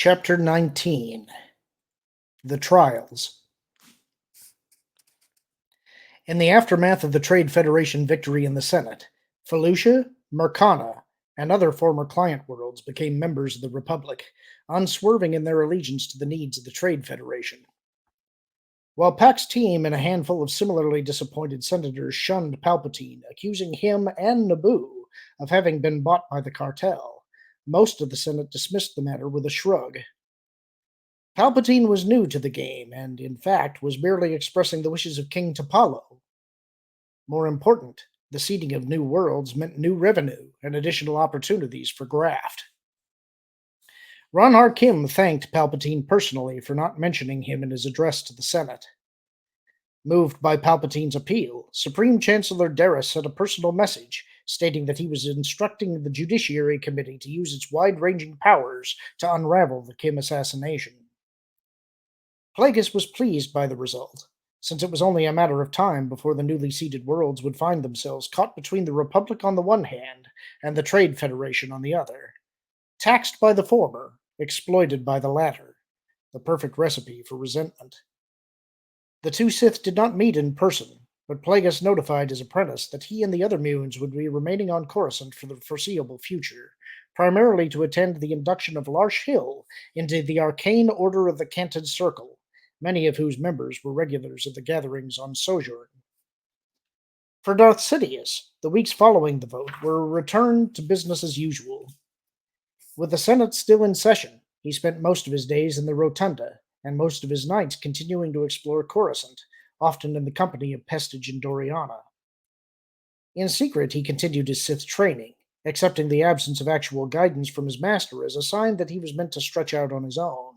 Chapter 19. The Trials. In the aftermath of the Trade Federation victory in the Senate, Felucia, Mercana, and other former client worlds became members of the Republic, unswerving in their allegiance to the needs of the Trade Federation. While Pack's team and a handful of similarly disappointed senators shunned Palpatine, accusing him and Naboo of having been bought by the cartel, most of the Senate dismissed the matter with a shrug. Palpatine was new to the game, and in fact was merely expressing the wishes of King Tapalo. More important, the seeding of new worlds meant new revenue and additional opportunities for graft. Ron Harkim thanked Palpatine personally for not mentioning him in his address to the Senate. Moved by Palpatine's appeal, Supreme Chancellor Darth sent a personal message stating that he was instructing the Judiciary Committee to use its wide-ranging powers to unravel the Kim assassination. Plagueis was pleased by the result, since it was only a matter of time before the newly seeded worlds would find themselves caught between the Republic on the one hand and the Trade Federation on the other, taxed by the former, exploited by the latter, the perfect recipe for resentment. The two Sith did not meet in person, but Plagueis notified his apprentice that he and the other Munes would be remaining on Coruscant for the foreseeable future, primarily to attend the induction of Larsh Hill into the Arcane Order of the Canted Circle, many of whose members were regulars of the gatherings on Sojourn. For Darth Sidious, the weeks following the vote were a return to business as usual. With the Senate still in session, he spent most of his days in the Rotunda, and most of his nights continuing to explore Coruscant, often in the company of Pestage and Doriana. In secret, he continued his Sith training, accepting the absence of actual guidance from his master as a sign that he was meant to stretch out on his own.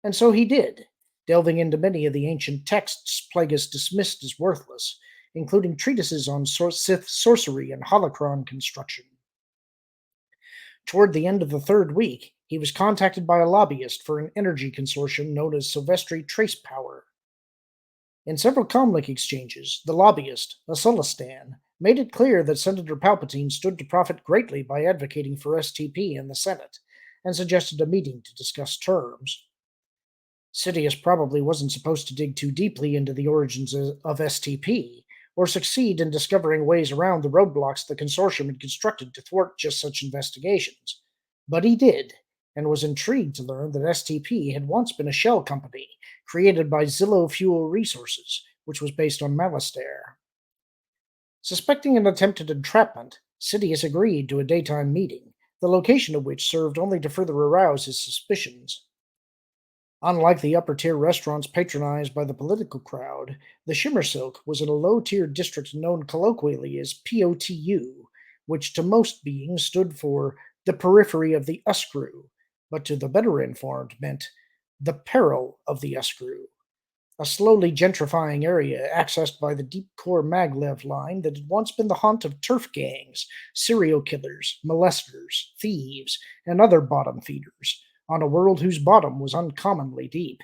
And so he did, delving into many of the ancient texts Plagueis dismissed as worthless, including treatises on Sith sorcery and holocron construction. Toward the end of the third week, he was contacted by a lobbyist for an energy consortium known as Silvestri Trace Power. In several comlink exchanges, the lobbyist, a Sulistan, made it clear that Senator Palpatine stood to profit greatly by advocating for STP in the Senate, and suggested a meeting to discuss terms. Sidious probably wasn't supposed to dig too deeply into the origins of STP, or succeed in discovering ways around the roadblocks the consortium had constructed to thwart just such investigations. But he did, and was intrigued to learn that STP had once been a shell company created by Zillow Fuel Resources, which was based on Malastare. Suspecting an attempted entrapment, Sidious agreed to a daytime meeting, the location of which served only to further arouse his suspicions. Unlike the upper-tier restaurants patronized by the political crowd, the Shimmer Silk was in a low-tier district known colloquially as POTU, which to most beings stood for the periphery of the Uskrew, but to the better informed meant the peril of the Uskrew, a slowly gentrifying area accessed by the deep-core maglev line that had once been the haunt of turf gangs, serial killers, molesters, thieves, and other bottom feeders, on a world whose bottom was uncommonly deep.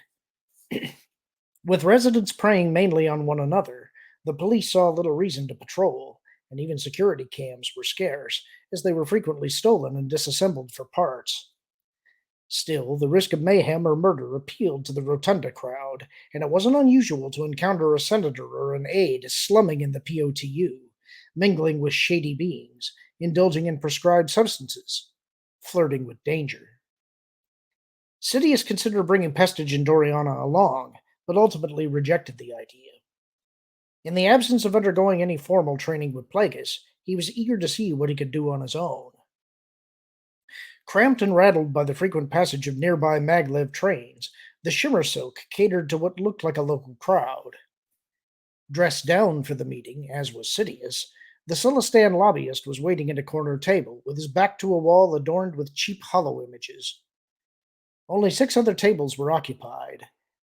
With residents preying mainly on one another, the police saw little reason to patrol, and even security cams were scarce, as they were frequently stolen and disassembled for parts. Still, the risk of mayhem or murder appealed to the Rotunda crowd, and it wasn't unusual to encounter a senator or an aide slumming in the POTU, mingling with shady beings, indulging in prescribed substances, flirting with danger. Sidious considered bringing Pestage and Doriana along, but ultimately rejected the idea. In the absence of undergoing any formal training with Plagueis, he was eager to see what he could do on his own. Cramped and rattled by the frequent passage of nearby maglev trains, the Shimmer Silk catered to what looked like a local crowd. Dressed down for the meeting, as was Sidious, the Sulistan lobbyist was waiting at a corner table, with his back to a wall adorned with cheap hollow images. Only 6 other tables were occupied,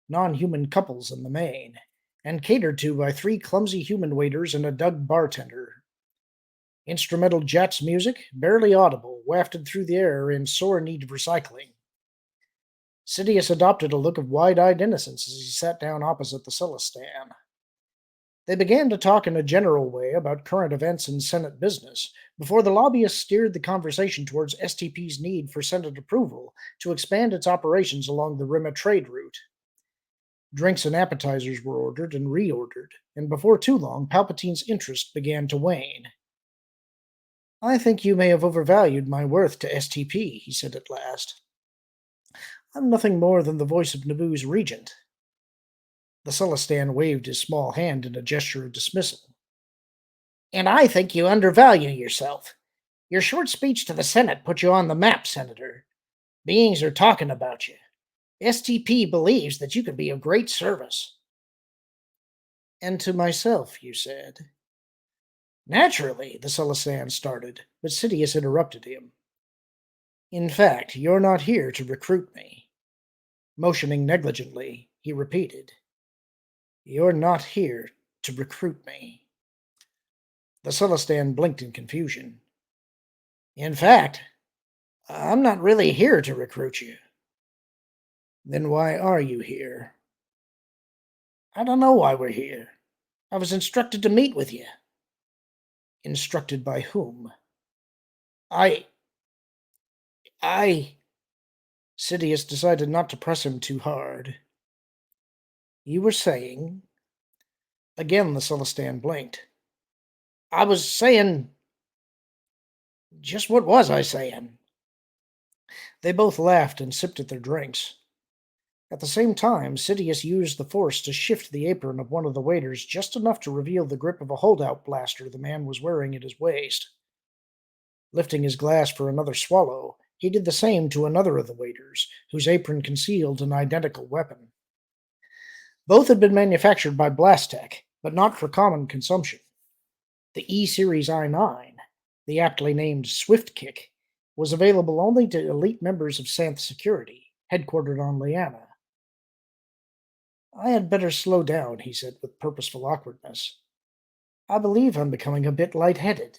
non-human couples in the main, and catered to by 3 clumsy human waiters and a Doug bartender. Instrumental Jats music, barely audible, wafted through the air in sore need of recycling. Sidious adopted a look of wide-eyed innocence as he sat down opposite the Sulistan. They began to talk in a general way about current events and Senate business before the lobbyists steered the conversation towards STP's need for Senate approval to expand its operations along the Rima trade route. Drinks and appetizers were ordered and reordered, and before too long, Palpatine's interest began to wane. I think you may have overvalued my worth to STP, he said at last. I'm nothing more than the voice of Naboo's regent. The Celestan waved his small hand in a gesture of dismissal. And I think you undervalue yourself. Your short speech to the Senate put you on the map, Senator. Beings are talking about you. STP believes that you could be of great service. And to myself, you said. Naturally, the Celestan started, but Sidious interrupted him. In fact, you're not here to recruit me. Motioning negligently, he repeated. You're not here to recruit me. The Celestan blinked in confusion. In fact, I'm not really here to recruit you. Then why are you here? I don't know why we're here. I was instructed to meet with you. Instructed by whom? I. Sidious decided not to press him too hard. You were saying. Again, the Celestan blinked. I was saying. Just what was I saying? They both laughed and sipped at their drinks. At the same time, Sidious used the force to shift the apron of one of the waiters just enough to reveal the grip of a holdout blaster the man was wearing at his waist. Lifting his glass for another swallow, he did the same to another of the waiters, whose apron concealed an identical weapon. Both had been manufactured by Blastech, but not for common consumption. The E-Series I-9, the aptly named Swift Kick, was available only to elite members of Santh Security, headquartered on Liana. I had better slow down, he said with purposeful awkwardness. I believe I'm becoming a bit lightheaded.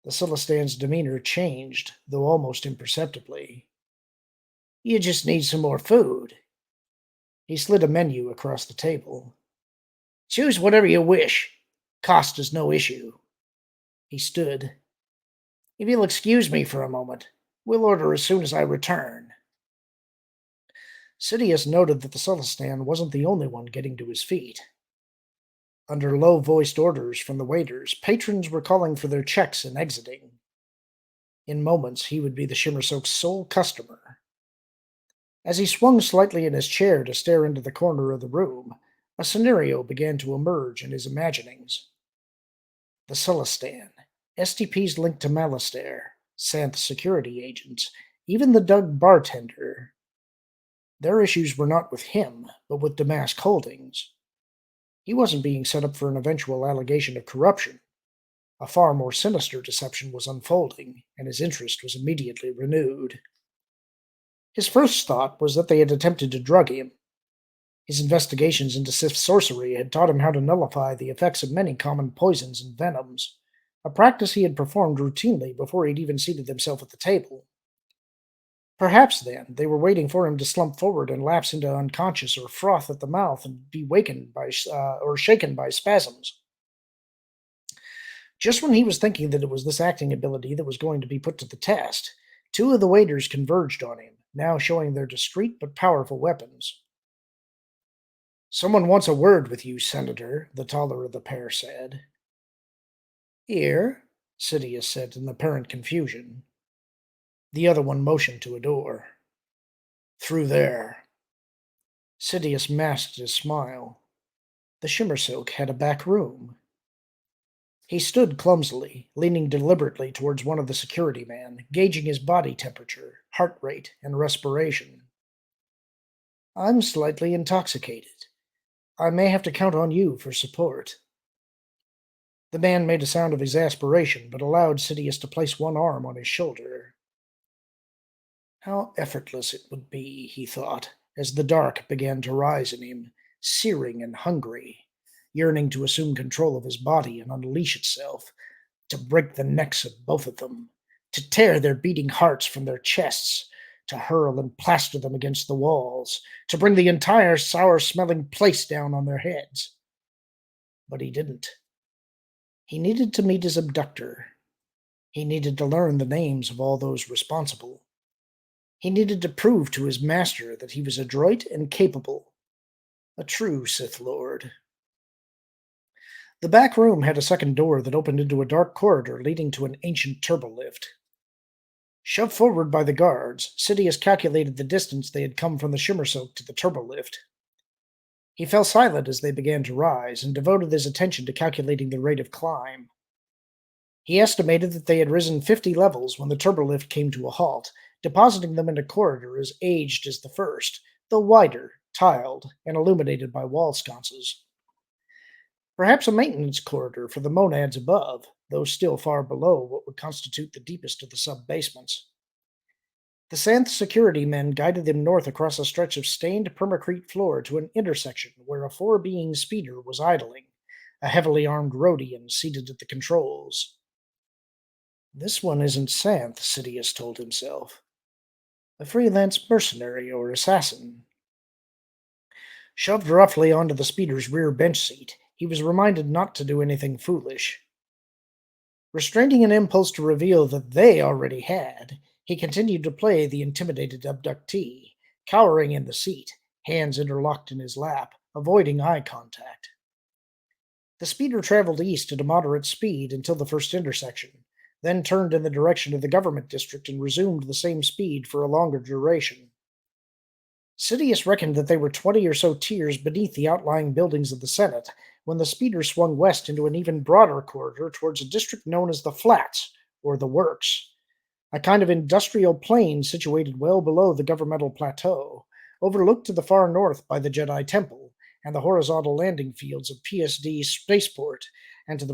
The Celestan's demeanor changed, though almost imperceptibly. You just need some more food. He slid a menu across the table. Choose whatever you wish. Cost is no issue. He stood. If you'll excuse me for a moment, we'll order as soon as I return. Sidious noted that the Celestan wasn't the only one getting to his feet. Under low-voiced orders from the waiters, patrons were calling for their checks and exiting. In moments, he would be the Shimmersoak's sole customer. As he swung slightly in his chair to stare into the corner of the room, a scenario began to emerge in his imaginings. The Celestan, STP's link to Malastair, Santh security agents, even the Doug bartender. Their issues were not with him, but with Damask Holdings. He wasn't being set up for an eventual allegation of corruption. A far more sinister deception was unfolding, and his interest was immediately renewed. His first thought was that they had attempted to drug him. His investigations into Sith sorcery had taught him how to nullify the effects of many common poisons and venoms, a practice he had performed routinely before he'd even seated himself at the table. Perhaps, then, they were waiting for him to slump forward and lapse into unconscious or froth at the mouth and be wakened by or shaken by spasms. Just when he was thinking that it was this acting ability that was going to be put to the test, two of the waiters converged on him, now showing their discreet but powerful weapons. Someone wants a word with you, Senator, the taller of the pair said. Here, Sidious said in apparent confusion. The other one motioned to a door. Through there. Sidious masked his smile. The Shimmersilk had a back room. He stood clumsily, leaning deliberately towards one of the security men, gauging his body temperature, heart rate, and respiration. I'm slightly intoxicated. I may have to count on you for support. The man made a sound of exasperation, but allowed Sidious to place one arm on his shoulder. How effortless it would be, he thought, as the dark began to rise in him, searing and hungry, yearning to assume control of his body and unleash itself, to break the necks of both of them, to tear their beating hearts from their chests, to hurl and plaster them against the walls, to bring the entire sour-smelling place down on their heads. but he didn't. He needed to meet his abductor. He needed to learn the names of all those responsible. He needed to prove to his master that he was adroit and capable, a true Sith Lord. The back room had a second door that opened into a dark corridor leading to an ancient turbolift. Shoved forward by the guards, Sidious calculated the distance they had come from the shimmer soak to the turbolift. He fell silent as they began to rise, and devoted his attention to calculating the rate of climb. He estimated that they had risen 50 levels when the turbolift came to a halt, depositing them in a corridor as aged as the first, though wider, tiled, and illuminated by wall sconces. Perhaps a maintenance corridor for the monads above, though still far below what would constitute the deepest of the sub-basements. The Santh security men guided them north across a stretch of stained permacrete floor to an intersection where a four-being speeder was idling, a heavily armed Rhodian seated at the controls. This one isn't Santh, Sidious told himself. A freelance mercenary or assassin. Shoved roughly onto the speeder's rear bench seat, he was reminded not to do anything foolish. Restraining an impulse to reveal that they already had, he continued to play the intimidated abductee, cowering in the seat, hands interlocked in his lap, avoiding eye contact. The speeder traveled east at a moderate speed until the first intersection, then turned in the direction of the government district and resumed the same speed for a longer duration. Sidious reckoned that they were 20 or so tiers beneath the outlying buildings of the Senate when the speeder swung west into an even broader corridor towards a district known as the Flats, or the Works, a kind of industrial plain situated well below the governmental plateau, overlooked to the far north by the Jedi Temple and the horizontal landing fields of PSD Spaceport, and to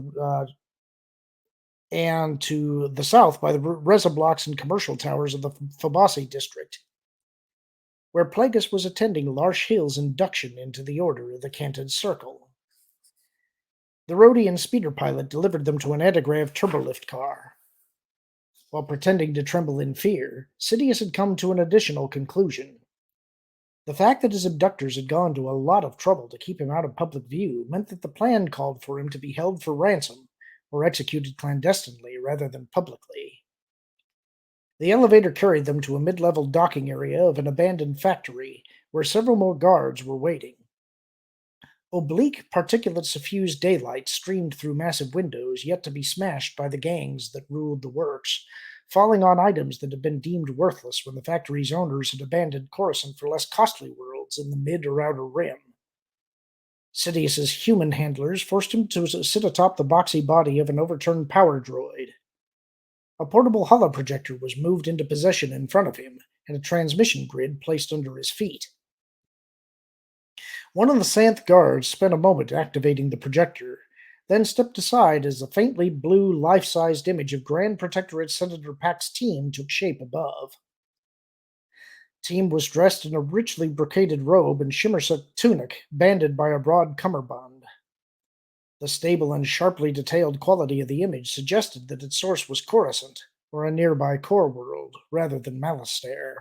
the south by the Reza blocks and commercial towers of the Fabasi district, where Plagueis was attending Larsh Hill's induction into the Order of the Canted Circle. The Rhodian speeder pilot delivered them to an antigrav turbolift car. While pretending to tremble in fear, Sidious had come to an additional conclusion. The fact that his abductors had gone to a lot of trouble to keep him out of public view meant that the plan called for him to be held for ransom, or executed clandestinely rather than publicly. The elevator carried them to a mid-level docking area of an abandoned factory, where several more guards were waiting. Oblique, particulate-suffused daylight streamed through massive windows yet to be smashed by the gangs that ruled the works, falling on items that had been deemed worthless when the factory's owners had abandoned Coruscant for less costly worlds in the mid or outer rim. Sidious's human handlers forced him to sit atop the boxy body of an overturned power droid. A portable holoprojector was moved into possession in front of him, and a transmission grid placed under his feet. One of the Santh guards spent a moment activating the projector, then stepped aside as a faintly blue, life-sized image of Grand Protectorate Senator Pack's team took shape above. Team was dressed in a richly brocaded robe and shimmer-silk tunic, banded by a broad cummerbund. The stable and sharply detailed quality of the image suggested that its source was Coruscant, or a nearby core world, rather than Malastare.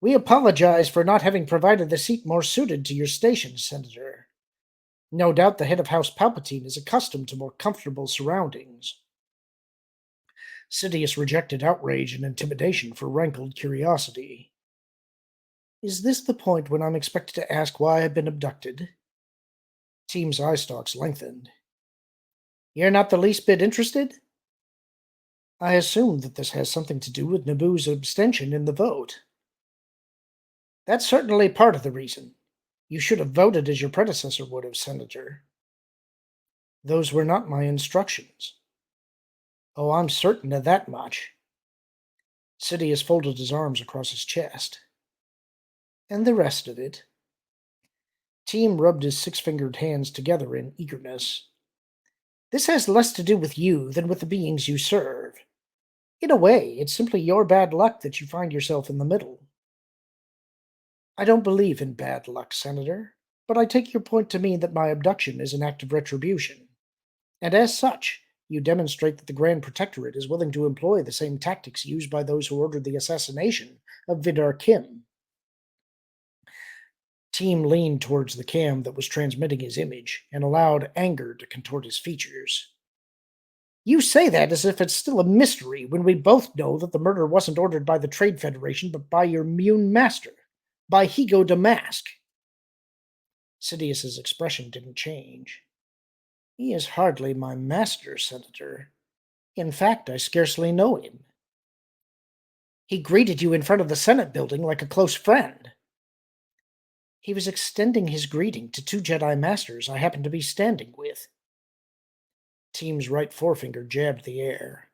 We apologize for not having provided the seat more suited to your station, Senator. No doubt the head of House Palpatine is accustomed to more comfortable surroundings. Sidious rejected outrage and intimidation for rankled curiosity. Is this the point when I'm expected to ask why I've been abducted? Team's eye stalks lengthened. You're not the least bit interested? I assume that this has something to do with Naboo's abstention in the vote. That's certainly part of the reason. You should have voted as your predecessor would have, Senator. Those were not my instructions. Oh, I'm certain of that much. Sidious folded his arms across his chest. And the rest of it? Team rubbed his six-fingered hands together in eagerness. This has less to do with you than with the beings you serve. In a way, it's simply your bad luck that you find yourself in the middle. I don't believe in bad luck, Senator, but I take your point to mean that my abduction is an act of retribution. And as such, you demonstrate that the Grand Protectorate is willing to employ the same tactics used by those who ordered the assassination of Vidar Kim. Team leaned towards the cam that was transmitting his image and allowed anger to contort his features. You say that as if it's still a mystery when we both know that the murder wasn't ordered by the Trade Federation but by your Mune master, by Higo Damask. Sidious's expression didn't change. He is hardly my master, Senator. In fact, I scarcely know him. He greeted you in front of the Senate building like a close friend. He was extending his greeting to two Jedi Masters I happened to be standing with. Team's right forefinger jabbed the air.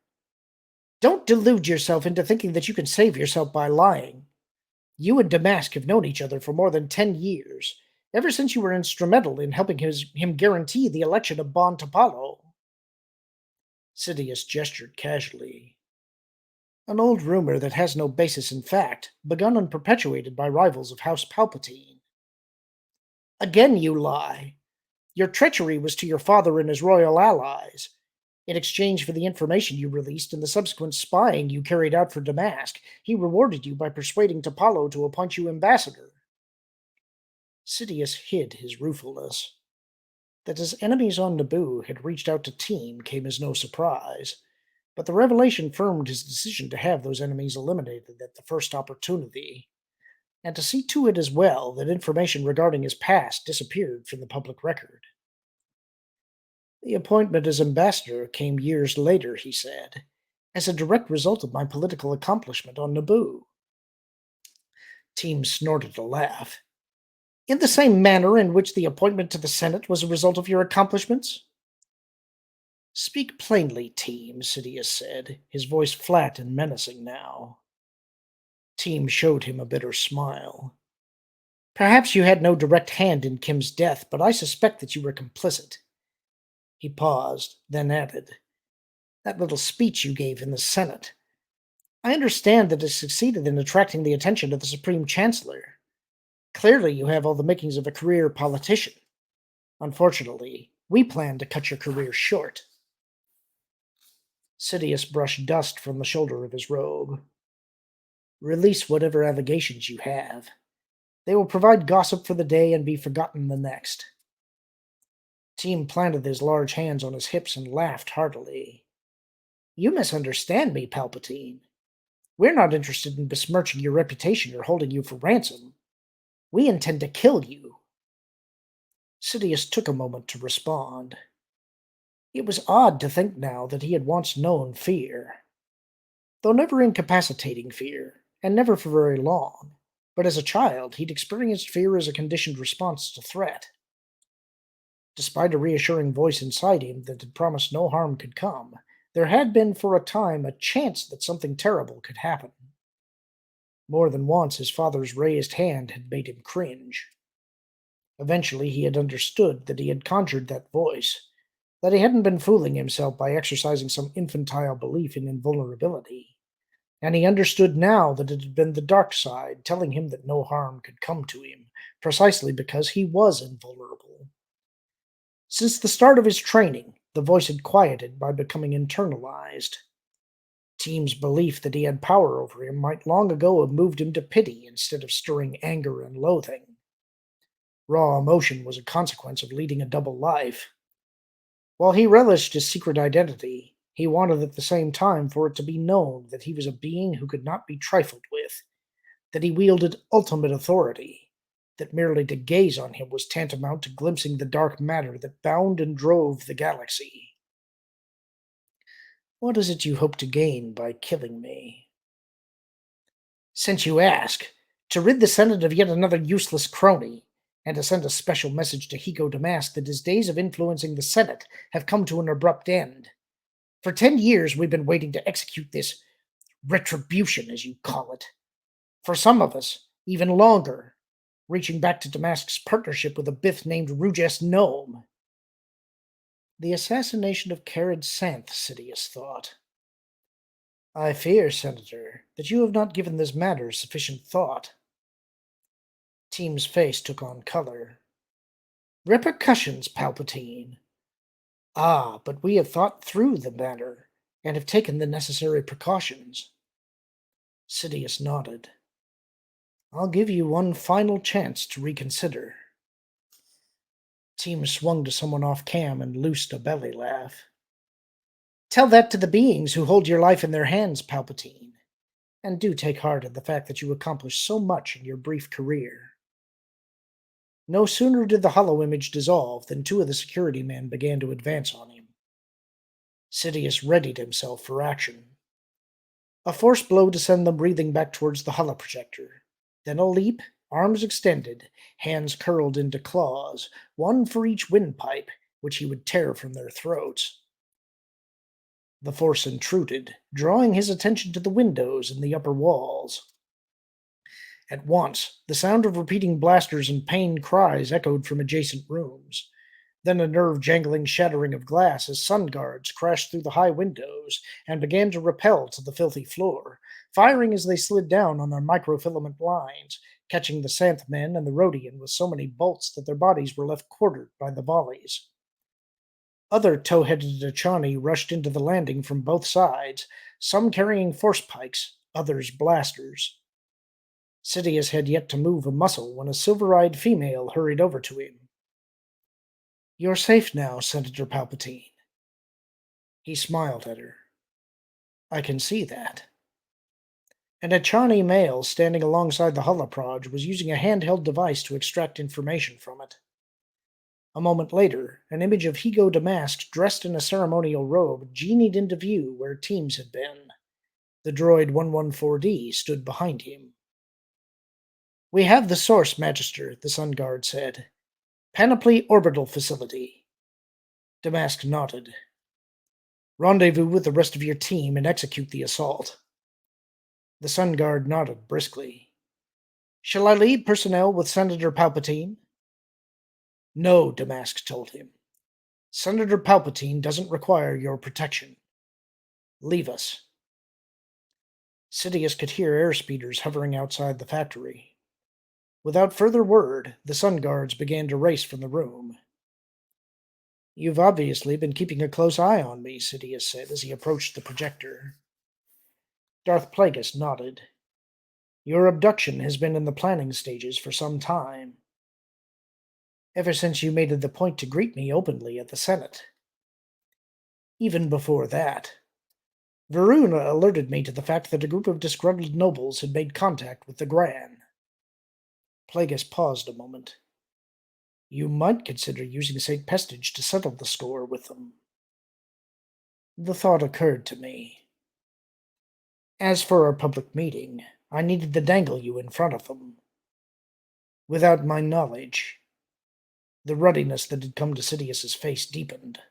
Don't delude yourself into thinking that you can save yourself by lying. You and Damask have known each other for more than 10 years, ever since you were instrumental in helping him guarantee the election of Bon Tapalo. Sidious gestured casually. An old rumor that has no basis in fact, begun and perpetuated by rivals of House Palpatine. Again you lie. Your treachery was to your father and his royal allies. In exchange for the information you released and the subsequent spying you carried out for Damask, he rewarded you by persuading Tapalo to appoint you ambassador. Sidious hid his ruefulness. That his enemies on Naboo had reached out to Team came as no surprise, but the revelation firmed his decision to have those enemies eliminated at the first opportunity, and to see to it as well that information regarding his past disappeared from the public record. The appointment as ambassador came years later, he said, as a direct result of my political accomplishment on Naboo. Team snorted a laugh. In the same manner in which the appointment to the Senate was a result of your accomplishments? Speak plainly, Team, Sidious said, his voice flat and menacing now. Team showed him a bitter smile. Perhaps you had no direct hand in Kim's death, but I suspect that you were complicit. He paused, then added, That little speech you gave in the Senate. I understand that it succeeded in attracting the attention of the Supreme Chancellor. Clearly you have all the makings of a career politician. Unfortunately, we plan to cut your career short. Sidious brushed dust from the shoulder of his robe. Release whatever allegations you have. They will provide gossip for the day and be forgotten the next. Team planted his large hands on his hips and laughed heartily. You misunderstand me, Palpatine. We're not interested in besmirching your reputation or holding you for ransom. We intend to kill you. Sidious took a moment to respond. It was odd to think now that he had once known fear. Though never incapacitating fear, and never for very long, but as a child he'd experienced fear as a conditioned response to threat. Despite a reassuring voice inside him that had promised no harm could come, there had been for a time a chance that something terrible could happen. More than once his father's raised hand had made him cringe. Eventually he had understood that he had conjured that voice, that he hadn't been fooling himself by exercising some infantile belief in invulnerability, and he understood now that it had been the dark side telling him that no harm could come to him, precisely because he was invulnerable. Since the start of his training, the voice had quieted by becoming internalized. Team's belief that he had power over him might long ago have moved him to pity instead of stirring anger and loathing. Raw emotion was a consequence of leading a double life. While he relished his secret identity, he wanted at the same time for it to be known that he was a being who could not be trifled with, that he wielded ultimate authority, that merely to gaze on him was tantamount to glimpsing the dark matter that bound and drove the galaxy. What is it you hope to gain by killing me? Since you ask, to rid the Senate of yet another useless crony, and to send a special message to Higo Damask that his days of influencing the Senate have come to an abrupt end. For 10 years we've been waiting to execute this retribution, as you call it. For some of us, even longer, reaching back to Damask's partnership with a Bith named Ruges Gnome. The assassination of Carad Santh, Sidious thought. I fear, Senator, that you have not given this matter sufficient thought. Team's face took on color. Repercussions, Palpatine. Ah, but we have thought through the matter, and have taken the necessary precautions. Sidious nodded. I'll give you one final chance to reconsider. Team swung to someone off cam and loosed a belly laugh. Tell that to the beings who hold your life in their hands, Palpatine. And do take heart in the fact that you accomplished so much in your brief career. No sooner did the hollow image dissolve than two of the security men began to advance on him. Sidious readied himself for action. A force blow to send them breathing back towards the holoprojector. Then a leap, arms extended, hands curled into claws, one for each windpipe, which he would tear from their throats. The force intruded, drawing his attention to the windows in the upper walls. At once, the sound of repeating blasters and pained cries echoed from adjacent rooms. Then a nerve-jangling shattering of glass as sun guards crashed through the high windows and began to rappel to the filthy floor, firing as they slid down on their microfilament lines, catching the Santh men and the Rhodian with so many bolts that their bodies were left quartered by the volleys. Other tow-headed Achani rushed into the landing from both sides, some carrying force pikes, others blasters. Sidious had yet to move a muscle when a silver-eyed female hurried over to him. "You're safe now, Senator Palpatine." He smiled at her. "I can see that." An Achani male standing alongside the holoproj was using a handheld device to extract information from it. A moment later, an image of Higo Damask dressed in a ceremonial robe genied into view where teams had been. The droid 114D stood behind him. "We have the source, Magister," the Sun Guard said. "Panoply Orbital Facility." Damask nodded. "Rendezvous with the rest of your team and execute the assault." The Sun Guard nodded briskly. "Shall I lead personnel with Senator Palpatine?" "No," Damask told him. "Senator Palpatine doesn't require your protection. Leave us." Sidious could hear airspeeders hovering outside the factory. Without further word, the Sun Guards began to race from the room. "You've obviously been keeping a close eye on me," Sidious said as he approached the projector. Darth Plagueis nodded. "Your abduction has been in the planning stages for some time. Ever since you made it the point to greet me openly at the Senate. Even before that. Varuna alerted me to the fact that a group of disgruntled nobles had made contact with the Gran." Plagueis paused a moment. "You might consider using St. Pestage to settle the score with them." The thought occurred to me. As for our public meeting, I needed to dangle you in front of them. Without my knowledge. The ruddiness that had come to Sidious's face deepened.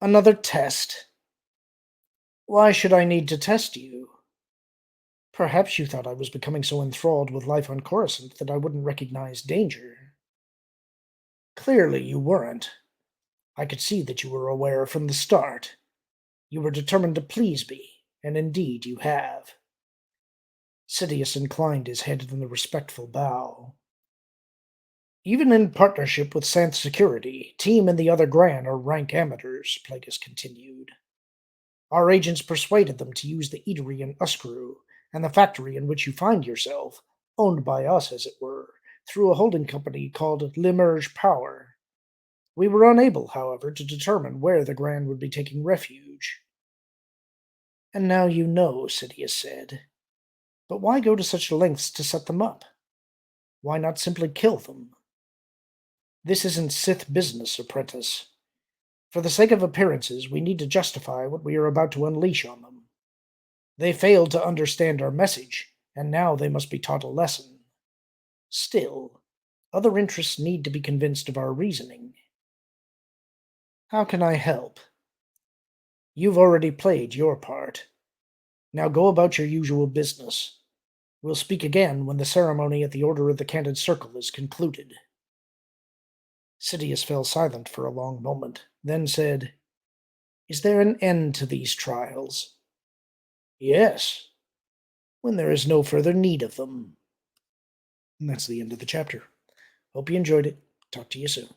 "Another test? Why should I need to test you? Perhaps you thought I was becoming so enthralled with life on Coruscant that I wouldn't recognize danger. Clearly you weren't. I could see that you were aware from the start. You were determined to please me, and indeed you have." Sidious inclined his head in a respectful bow. "Even in partnership with Santh Security, Team and the other Gran are rank amateurs," Plagueis continued. "Our agents persuaded them to use the eatery in Uskru, and the factory in which you find yourself, owned by us as it were, through a holding company called Limerge Power. We were unable, however, to determine where the Gran would be taking refuge." "And now you know," Sidious said. "But why go to such lengths to set them up? Why not simply kill them? This isn't Sith business, apprentice. For the sake of appearances, we need to justify what we are about to unleash on them. They failed to understand our message, and now they must be taught a lesson. Still, other interests need to be convinced of our reasoning. How can I help? You've already played your part. Now go about your usual business. We'll speak again when the ceremony at the Order of the Candid Circle is concluded." Sidious fell silent for a long moment, then said, "Is there an end to these trials?" "Yes, when there is no further need of them." And that's the end of the chapter. Hope you enjoyed it. Talk to you soon.